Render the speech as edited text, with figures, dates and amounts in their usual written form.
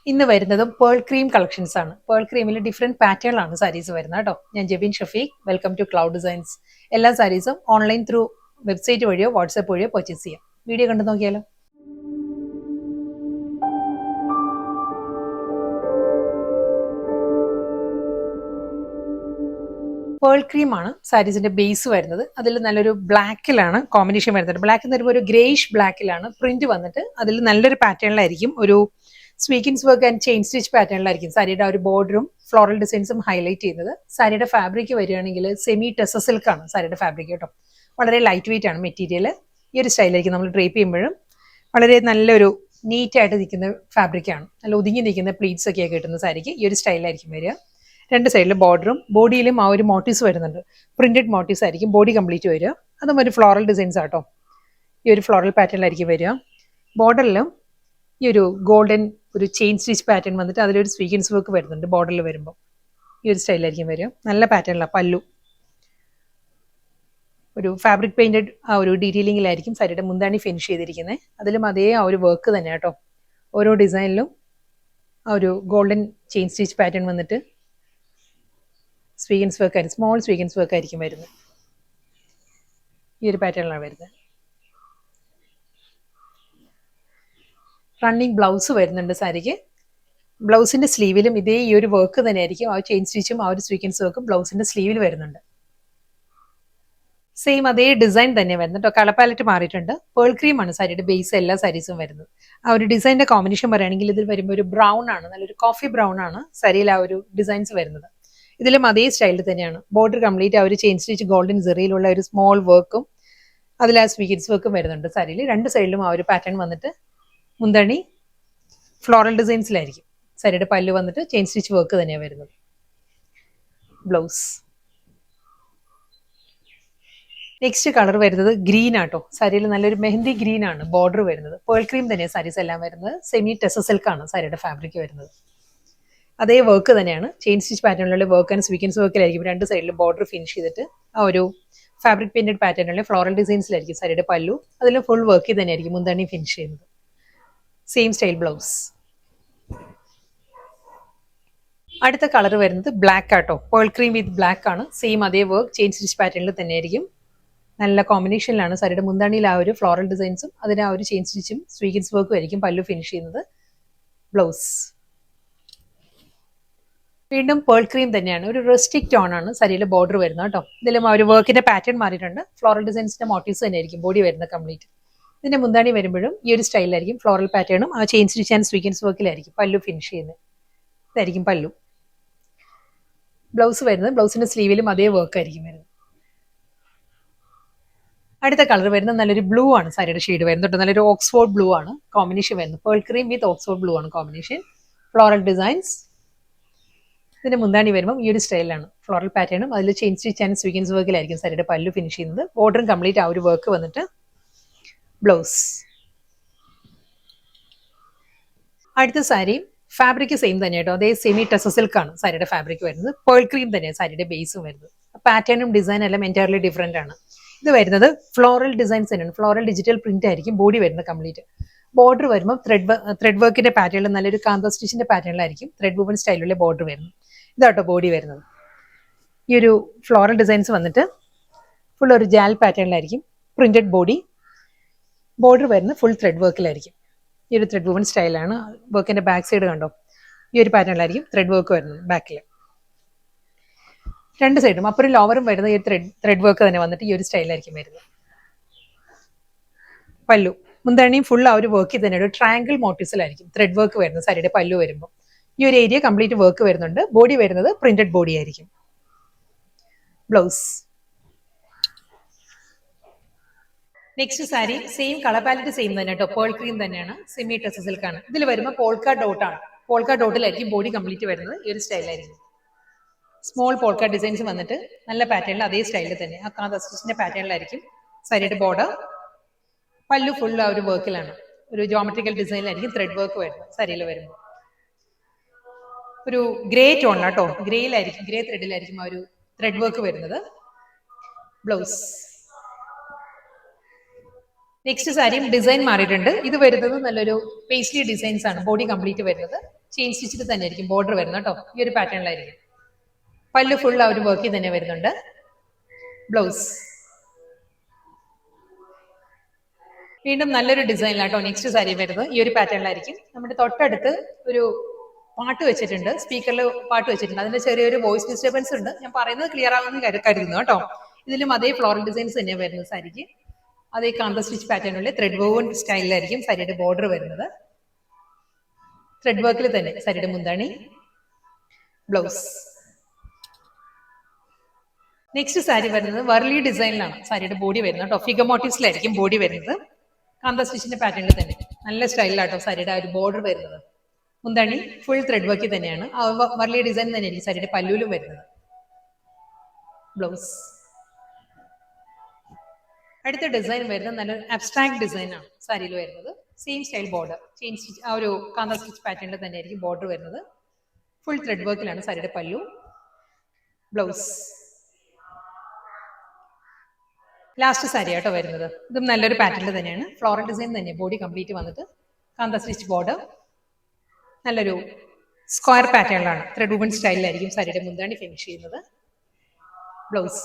ഇന്ന് വരുന്നതും pearl cream collections ആണ്. പേൾ ക്രീമിൽ ഡിഫറെന്റ് പാറ്റേണിലാണ് സാരീസ് വരുന്നത് കേട്ടോ. ഞാൻ Jebin Shafeeq, welcome to cloud designs. എല്ലാ സാരീസും ഓൺലൈൻ ത്രൂ വെബ്സൈറ്റ് വഴിയോ വാട്സ്ആപ്പ് വഴിയോ പർച്ചേസ് ചെയ്യാം. വീഡിയോ കണ്ടു നോക്കിയാലോ. പേൾ ക്രീം ആണ് സാരീസിന്റെ ബേസ് വരുന്നത്. അതിൽ നല്ലൊരു ബ്ലാക്കിലാണ് കോമ്പിനേഷൻ വരുന്നത്. ബ്ലാക്ക് എന്ന് പറയുമ്പോൾ ഒരു ഗ്രേഷ് ബ്ലാക്കിലാണ് പ്രിന്റ് വന്നിട്ട് അതിൽ നല്ലൊരു പാറ്റേണിലായിരിക്കും ഒരു സ്വീക്കിൻസ് വർക്ക് ആൻഡ് ചെയിൻ സ്റ്റിച്ച് പാറ്റേണിലായിരിക്കും സാരിയുടെ ഒരു ബോർഡറും ഫ്ലോറൽ ഡിസൈൻസും ഹൈലൈറ്റ് ചെയ്യുന്നത്. സാരിയുടെ ഫാബ്രിക് വരികയാണെങ്കിൽ സെമി ടെസ സിൽക്ക് ആണ് സാരിയുടെ ഫാബ്രിക് കേട്ടോ. വളരെ ലൈറ്റ് വെയിറ്റ് ആണ് മെറ്റീരിയൽ. ഈ ഒരു സ്റ്റൈലായിരിക്കും നമ്മൾ ഡ്രേപ്പ് ചെയ്യുമ്പോഴും വളരെ നല്ലൊരു നീറ്റായിട്ട് നിൽക്കുന്ന ഫാബ്രിക്കാണ്. നല്ല ഒതുങ്ങി നിൽക്കുന്ന പ്ലീറ്റ്സ് ഒക്കെ കിട്ടുന്ന സാരിക്ക് ഈ ഒരു സ്റ്റൈലായിരിക്കും വരിക. രണ്ട് സൈഡിൽ ബോർഡറും ബോഡിയിലും ആ ഒരു മോട്ടീവ്സ് വരുന്നുണ്ട്. പ്രിന്റഡ് മോട്ടീവ്സ് ആയിരിക്കും ബോഡി കംപ്ലീറ്റ് വരിക. അതും ഒരു ഫ്ലോറൽ ഡിസൈൻസ് ആട്ടോ. ഈ ഒരു ഫ്ലോറൽ പാറ്റേണിലായിരിക്കും വരിക. ബോർഡറിലും ഈ ഒരു ഗോൾഡൻ ഒരു ചെയിൻ സ്റ്റിച്ച് പാറ്റേൺ വന്നിട്ട് അതിലൊരു സ്വീക്വൻസ് വർക്ക് വരുന്നുണ്ട് ബോർഡറിൽ വരുമ്പോൾ. ഈ ഒരു സ്റ്റൈലായിരിക്കും വരിക. നല്ല പാറ്റേണിലാണ് പല്ലു. ഒരു ഫാബ്രിക് പെയിന്റഡ് ആ ഒരു ഡീറ്റെയിലിംഗിലായിരിക്കും സാരിയുടെ മുന്താണി ഫിനിഷ് ചെയ്തിരിക്കുന്നത്. അതിലും അതേ ആ ഒരു വർക്ക് തന്നെ കേട്ടോ. ഓരോ ഡിസൈനിലും ആ ഒരു ഗോൾഡൻ ചെയിൻ സ്റ്റിച്ച് പാറ്റേൺ വന്നിട്ട് സ്വീക്വൻസ് വർക്ക് ആയിരിക്കും, സ്മോൾ സ്വീക്വൻസ് വർക്ക് ആയിരിക്കും വരുന്നത്. ഈ ഒരു പാറ്റേണിലാണ് വരുന്നത്. റണ്ണിങ് ബ്ലൗസ് വരുന്നുണ്ട് സാരിക്ക്. ബ്ലൗസിന്റെ സ്ലീവിലും ഇതേ ഈ ഒരു വർക്ക് തന്നെയായിരിക്കും. ആ ചെയിൻ സ്റ്റിച്ചും ആ ഒരു സ്വീക്വൻസ് വർക്കും ബ്ലൗസിന്റെ സ്ലീവിൽ വരുന്നുണ്ട്. സെയിം അതേ ഡിസൈൻ തന്നെ വരുന്നത് കേട്ടോ. കളർ പാലറ്റ് മാറിയിട്ടുണ്ട്. പേൾ ക്രീം ആണ് സാരിയുടെ ബേസ് എല്ലാ സാരീസും വരുന്നത്. ആ ഒരു ഡിസൈനിന്റെ കോമ്പിനേഷൻ പറയുകയാണെങ്കിൽ ഇതിൽ വരുമ്പോൾ ഒരു ബ്രൗൺ ആണ്, നല്ലൊരു കോഫി ബ്രൗൺ ആണ് സാരിയിൽ ആ ഒരു ഡിസൈൻസ് വരുന്നത്. ഇതിലും അതേ സ്റ്റൈലിൽ തന്നെയാണ്. ബോർഡർ കംപ്ലീറ്റ് ആ ഒരു ചെയിൻ സ്റ്റിച്ച് ഗോൾഡൻ സെറിയിലുള്ള ഒരു സ്മോൾ വർക്കും അതിൽ ആ സ്വീക്വൻസ് വർക്കും വരുന്നുണ്ട് സാരിയിൽ. രണ്ട് സൈഡിലും ആ ഒരു പാറ്റേൺ വന്നിട്ട് മുന്തണി ഫ്ലോറൽ ഡിസൈൻസിലായിരിക്കും. സാരിയുടെ പല്ല് വന്നിട്ട് ചെയിൻ സ്റ്റിച്ച് വർക്ക് തന്നെയാണ് വരുന്നത്. ബ്ലൗസ് നെക്സ്റ്റ് കളർ വരുന്നത് ഗ്രീൻ ആട്ടോ. സാരിയിൽ നല്ലൊരു മെഹന്തി ഗ്രീൻ ആണ് ബോർഡർ വരുന്നത്. പേൾ ക്രീം തന്നെയാണ് സാരീസ് എല്ലാം വരുന്നത്. സെമി ടെസ സിൽക്ക് ആണ് സാരിയുടെ ഫാബ്രിക് വരുന്നത്. അതേ വർക്ക് തന്നെയാണ്. ചെയിൻ സ്റ്റിച്ച് പാറ്റേണിലുള്ള വർക്ക് ആൻഡ് സ്വീക്വൻസ് വർക്കിലായിരിക്കും രണ്ട് സൈഡിലും ബോർഡർ ഫിനിഷ് ചെയ്തിട്ട് ആ ഒരു ഫാബ്രിക് പെയിന്റഡ് പാറ്റേണിലുള്ള ഫ്ലോറൽ ഡിസൈൻസിലായിരിക്കും സാരിയുടെ പല്ലു. അതിൽ ഫുൾ വർക്ക് തന്നെയായിരിക്കും മുന്താണി ഫിനിഷ് ചെയ്യുന്നത്. Same style blouse. അടുത്ത കളർ വരുന്നത് ബ്ലാക്ക് ആട്ടോ. പേൾ ക്രീം വിത്ത് ബ്ലാക്ക് ആണ്. സെയിം അതേ വർക്ക് ചെയിൻ സ്റ്റിച്ച് പാറ്റേണിൽ തന്നെയായിരിക്കും. നല്ല കോമ്പിനേഷനിലാണ് സാരിയുടെ മുന്താണിയിൽ ആ ഒരു ഫ്ലോറൽ ഡിസൈൻസും അതിന് ആ ഒരു ചെയിൻ സ്റ്റിച്ചും സ്വീക്വൻസ് വർക്കും ആയിരിക്കും പല്ലു ഫിനിഷ് ചെയ്യുന്നത്. ബ്ലൗസ് വീണ്ടും പേൾ ക്രീം തന്നെയാണ്. ഒരു റസ്റ്റിക് ടോൺ ആണ് സാരിയിലെ ബോർഡർ വരുന്നത് കേട്ടോ. ഇതിലും ആ ഒരു വർക്കിന്റെ പാറ്റേൺ മാറിയിട്ടുണ്ട്. ഫ്ലോറൽ ഡിസൈൻസിന്റെ മോട്ടീവ്സ് തന്നെയായിരിക്കും ബോഡി വരുന്നത് കംപ്ലീറ്റ്. ഇതിന്റെ മുന്താണി വരുമ്പോഴും ഈ ഒരു സ്റ്റൈലായിരിക്കും. ഫ്ലോറൽ പാറ്റേണും ആ ചെയിൻ സ്റ്റിച്ച് ആൻഡ് സ്വീക്വൻസ് വർക്കിലായിരിക്കും പല്ലു ഫിനിഷ് ചെയ്യുന്നത്. ഇതായിരിക്കും പല്ലു. ബ്ലൗസ് വരുന്നത് ബ്ലൗസിന്റെ സ്ലീവിലും അതേ വർക്ക് ആയിരിക്കും വരുന്നത്. അടുത്ത കളർ വരുന്നത് നല്ലൊരു ബ്ലൂ ആണ് സാരിയുടെ ഷെയ്ഡ് വരുന്നത്. നല്ലൊരു ഓക്സ്ഫോർഡ് ബ്ലൂ ആണ് കോമ്പിനേഷൻ വരുന്നത്. പേൾ ക്രീം വിത്ത് ഓക്സ്ഫോർഡ് ബ്ലൂ ആണ് കോമ്പിനേഷൻ. Floral designs. ഇതിന്റെ മുന്താണി വരുമ്പോൾ ഈ ഒരു സ്റ്റൈലാണ്. ഫ്ലോറൽ പാറ്റേണും അതിൽ ചെയിൻ സ്റ്റിച്ച് ആൻഡ് സ്വീക്വൻസ് വർക്കിലായിരിക്കും സാരിയുടെ പല്ലു ഫിനിഷ് ചെയ്യുന്നത്. ബോർഡറും കംപ്ലീറ്റ് ആ ഒരു വർക്ക് വന്നിട്ട് ബ്ലൗസ്. അടുത്ത സാരി ഫാബ്രിക് സെയിം തന്നെ കേട്ടോ. അതേ സെമി ടെസ സിൽക്ക് ആണ് സാരിയുടെ ഫാബ്രിക് വരുന്നത്. പേൾ ക്രീം തന്നെയാണ് സാരിയുടെ ബേസും വരുന്നത്. പാറ്റേണും ഡിസൈനും എല്ലാം എൻറ്റയർലി ഡിഫറെന്റ് ആണ്. ഇത് വരുന്നത് ഫ്ലോറൽ ഡിസൈൻസ് തന്നെയാണ്. ഫ്ലോറൽ ഡിജിറ്റൽ പ്രിന്റ് ആയിരിക്കും ബോഡി വരുന്നത് കംപ്ലീറ്റ്. ബോർഡർ വരുമ്പോൾ ത്രെഡ് വർക്കിന്റെ പാറ്റേണിൽ നല്ലൊരു കാന്ത സ്റ്റിച്ചിന്റെ പാറ്റേണിലായിരിക്കും ത്രെഡ് വുമൻ സ്റ്റൈലിലുള്ള ബോർഡർ വരുന്നത്. ഇതാട്ടോ ബോഡി വരുന്നത്. ഈ ഒരു ഫ്ലോറൽ ഡിസൈൻസ് വന്നിട്ട് ഫുൾ ഒരു ജാൽ പാറ്റേണിലായിരിക്കും പ്രിന്റഡ് ബോഡി. ബോർഡർ വരുന്നത് ഫുൾ ത്രെഡ് വർക്കിലായിരിക്കും. ഈ ഒരു ത്രെഡ് വുമൻ സ്റ്റൈലാണ്. വർക്കിന്റെ ബാക്ക് സൈഡ് കണ്ടോ, ഈ ഒരു പാറ്റേണിലായിരിക്കും ത്രെഡ് വർക്ക് വരുന്നത് ബാക്കിൽ. രണ്ട് സൈഡും അപ്പുറം ലോവറും വരുന്നത് ഈ ത്രെഡ് വർക്ക് തന്നെ വന്നിട്ട് ഈ ഒരു സ്റ്റൈലായിരിക്കും വരുന്നത്. പല്ലു മുന്താണിയും ഫുൾ ആ ഒരു വർക്കിൽ തന്നെ ഒരു ട്രയാങ്കിൾ മോട്ടീവ്സിലായിരിക്കും ത്രെഡ് വർക്ക് വരുന്നത് സാരിയുടെ പല്ലു വരുമ്പോൾ. ഈ ഒരു ഏരിയ കംപ്ലീറ്റ് വർക്ക് വരുന്നുണ്ട്. ബോഡി വരുന്നത് പ്രിന്റഡ് ബോഡി ആയിരിക്കും. Blouse. Next sari same colour palette same തന്നെ കേട്ടോ. പേൾ ക്രീം തന്നെയാണ്. സെമി ടെസ സിൽക്ക് ആണ്. ഇതിൽ വരുമ്പോൾ പോൾക്ക ഡോട്ട് ആണ്. പോൾക്ക ഡോട്ടിലായിരിക്കും ബോഡി കംപ്ലീറ്റ് വരുന്നത്. ഈ ഒരു സ്റ്റൈലായിരിക്കും. സ്മോൾ പോൾക്ക ഡിസൈൻസ് വന്നിട്ട് നല്ല പാറ്റേണിൽ അതേ സ്റ്റൈലിൽ തന്നെ ആ കാന്ത സ്റ്റിച്ചിന്റെ പാറ്റേണിലായിരിക്കും സാരിയുടെ ബോർഡർ. പല്ലു ഫുൾ ആ ഒരു വർക്കിലാണ്. ഒരു ജോമെട്രിക്കൽ ഡിസൈനിലായിരിക്കും ത്രെഡ് വർക്ക് വരുന്നത് സാരിയിൽ വരുമ്പോൾ. ഒരു ഗ്രേ ടോണിലാട്ടോ. ഗ്രേയിലായിരിക്കും, ഗ്രേ ത്രെഡിലായിരിക്കും ആ ഒരു ത്രെഡ് വർക്ക് വരുന്നത്. ബ്ലൗസ്. നെക്സ്റ്റ് സാരിയും ഡിസൈൻ മാറിയിട്ടുണ്ട്. ഇത് വരുന്നത് നല്ലൊരു പേസ്ലി ഡിസൈൻസ് ആണ് ബോഡി കംപ്ലീറ്റ് വരുന്നത്. ചെയിൻ സ്റ്റിച്ചിൽ തന്നെ ആയിരിക്കും ബോർഡർ വരുന്നത് കേട്ടോ. ഈ ഒരു പാറ്റേണിലായിരിക്കും. പല്ല് ഫുൾ ആ ഒരു വർക്കിൽ തന്നെ വരുന്നുണ്ട്. ബ്ലൗസ് വീണ്ടും നല്ലൊരു ഡിസൈനിലാട്ടോ നെക്സ്റ്റ് സാരി വരുന്നത്. ഈ ഒരു പാറ്റേണിലായിരിക്കും. നമ്മുടെ തൊട്ടടുത്ത് ഒരു പാട്ട് വെച്ചിട്ടുണ്ട്, സ്പീക്കറിൽ പാട്ട് വെച്ചിട്ടുണ്ട്. അതിന്റെ ചെറിയൊരു വോയിസ് ഡിസ്റ്റർബൻസ് ഉണ്ട്. ഞാൻ പറയുന്നത് ക്ലിയർ ആകുമെന്ന് കരുതുന്നു കേട്ടോ. ഇതിലും അതേ ഫ്ലോറൽ ഡിസൈൻസ് തന്നെയാണ് വരുന്നത് സാരിക്ക്. അതേ കാന്ത സ്റ്റിച്ച് പാറ്റേണിലുള്ള ത്രെഡ് വോവൻ സ്റ്റൈലിലായിരിക്കും സാരിയുടെ ബോർഡർ വരുന്നത്. ത്രെഡ് വർക്കിൽ തന്നെ സാരിയുടെ മുന്താണി, ബ്ലൗസ്. നെക്സ്റ്റ് സാരി വരുന്നത് വർലി ഡിസൈനിലാണ് സാരിയുടെ ബോഡി വരുന്നത് കേട്ടോ. ഫിഗർ മോട്ടീവ്സിലായിരിക്കും ബോഡി വരുന്നത്. കാന്ത സ്റ്റിച്ചിന്റെ പാറ്റേണിൽ തന്നെ നല്ല സ്റ്റൈലിലാട്ടോ സാരിയുടെ ആ ഒരു ബോർഡർ വരുന്നത്. മുന്താണി ഫുൾ ത്രെഡ് വർക്കിൽ തന്നെയാണ്. വർലി ഡിസൈൻ തന്നെയായിരിക്കും സാരിയുടെ പല്ലുവിലും വരുന്നത്. ബ്ലൗസ്. അടുത്ത ഡിസൈൻ വരുന്നത് നല്ലൊരു അബ്സ്ട്രാക്ട് ഡിസൈൻ ആണ് സാരിയിൽ വരുന്നത്. Same style border, chain stitch ആ ഒരു കാന്ത സ്റ്റിച്ച് പാറ്റേണിൽ തന്നെയായിരിക്കും ബോർഡർ വരുന്നത്. ഫുൾ ത്രെഡ് വർക്കിലാണ് സാരിയുടെ പല്ലു, ബ്ലൗസ്. ലാസ്റ്റ് സാരി ആട്ടോ വരുന്നത്. ഇതും നല്ലൊരു പാറ്റേണിൽ തന്നെയാണ്. ഫ്ലോറൽ ഡിസൈൻ തന്നെ ബോഡി കംപ്ലീറ്റ് വന്നിട്ട് കാന്ത സ്റ്റിച്ച് ബോർഡർ. നല്ലൊരു സ്ക്വയർ പാറ്റേണിലാണ് ത്രെഡ് വുമൺ സ്റ്റൈലിലായിരിക്കും സാരിയുടെ മുന്താണി ഫിനിഷ് ചെയ്യുന്നത്. ബ്ലൗസ്.